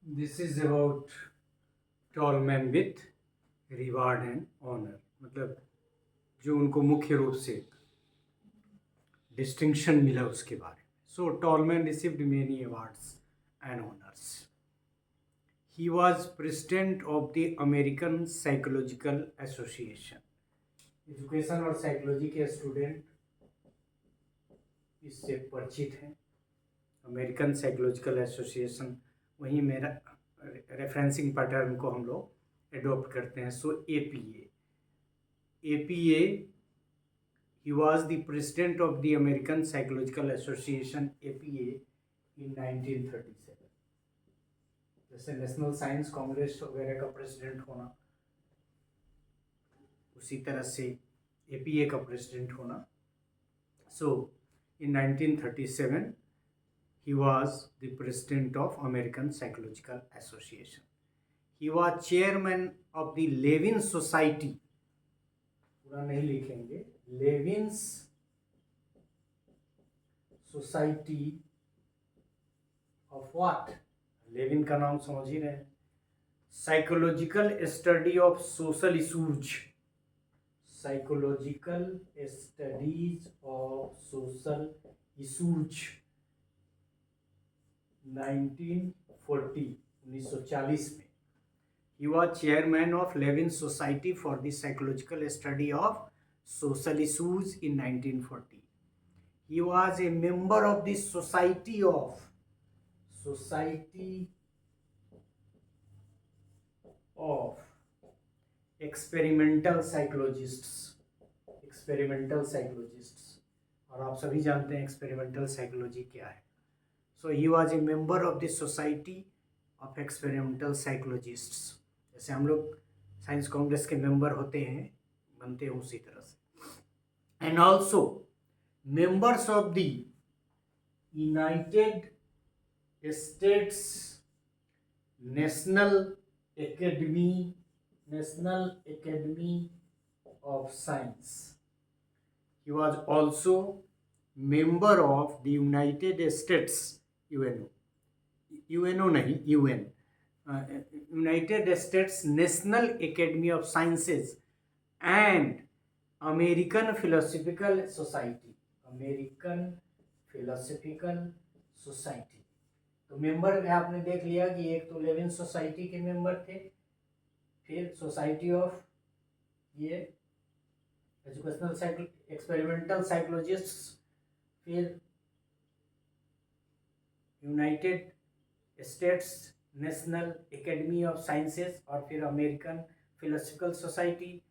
This is about tall men with reward and honor. मतलब जो उनको मुख्य रूप से डिस्टिंक्शन मिला उसके बारे में. So Tolman received many awards and honors. He was president of the American Psychological Association. Education और साइकोलॉजी के स्टूडेंट इससे परिचित हैं. अमेरिकन साइकोलॉजिकल एसोसिएशन, वहीं मेरा रेफरेंसिंग पैटर्न को हम लोग एडॉप्ट करते हैं. सो APA, he was the president of the American Psychological Association APA in 1937. जैसे नेशनल साइंस कांग्रेस वगैरह का प्रेसिडेंट होना, उसी तरह से APA का प्रेसिडेंट होना. सो in 1937 he was the president of American Psychological Association. He was chairman of the Levin Society. पूरा नहीं लिखेंगे. Levin's Society of what? Lewin का नाम समझ ही रहे हैं. Psychological Study of social issues. Psychological studies of social issues 1940 में. He was chairman of Levin Society for the Psychological Study of Social Issues in 1940. He was a member of the Society of Experimental Psychologists. और आप सभी जानते हैं experimental psychology क्या है. So he was a member of the society of experimental psychologists. जैसे हम लोग साइंस कांग्रेस के मेंबर होते हैं, बनते हैं उसी तरह से. And also members of the United states National Academy of Science. He was also member of the United States UNO नहीं UN United States National Academy of Sciences and American Philosophical Society. तो member में आपने देख लिया कि एक तो Lewin society के मेंबर थे, फिर सोसाइटी ऑफ ये एजुकेशनल एक्सपेरिमेंटल साइकोलॉजिस्ट्स, फिर United states national academy of sciences और फिर अमेरिकन फिलोसफिकल सोसाइटी.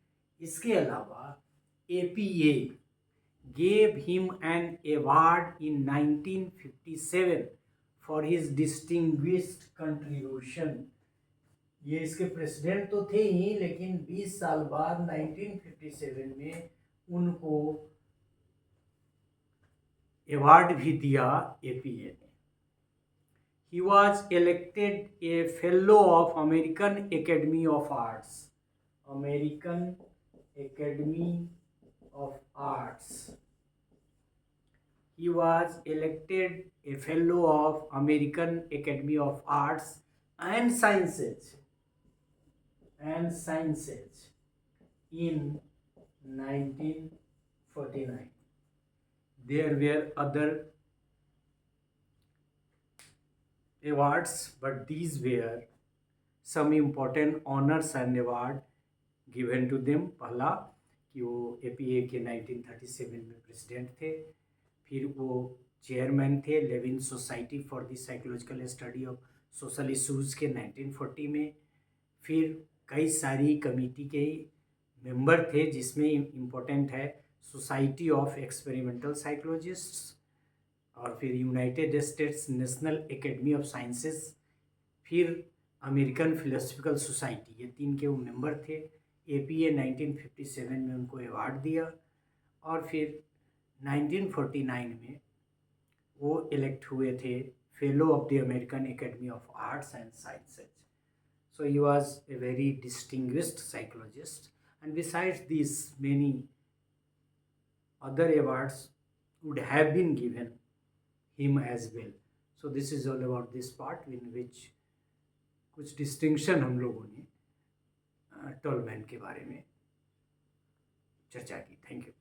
इसके अलावा APA gave him an award in 1957 for his distinguished contribution. ये इसके प्रेसिडेंट तो थे ही, लेकिन 20 साल बाद 1957 में उनको अवार्ड भी दिया APA ने. He was elected a fellow of American Academy of Arts. He was elected a fellow of American Academy of Arts and Sciences in 1949. There were other awards, but these were some important honors and award given to them. पहला कि वो APA के 1937 में president थे, फिर वो chairman थे Lewin Society for the Psychological Study of Social Issues के 1940 में, फिर कई सारी कमेटी के मेंबर थे जिसमें इम्पोर्टेंट है सोसाइटी ऑफ एक्सपेरिमेंटल साइकोलॉजिस्ट्स, और फिर United states national academy of sciences, फिर अमेरिकन फिलोसफिकल सोसाइटी. ये 3 के वो मेंबर थे. APA 1957 में उनको अवार्ड दिया और फिर 1949 में वो इलेक्ट हुए थे fellow of the American academy of arts and sciences. So he was a very distinguished psychologist, and besides these, many other awards would have been given him as well. So this is all about this part in which कुछ distinction हम लोगों ने tall man के बारे में चर्चा की। Thank you.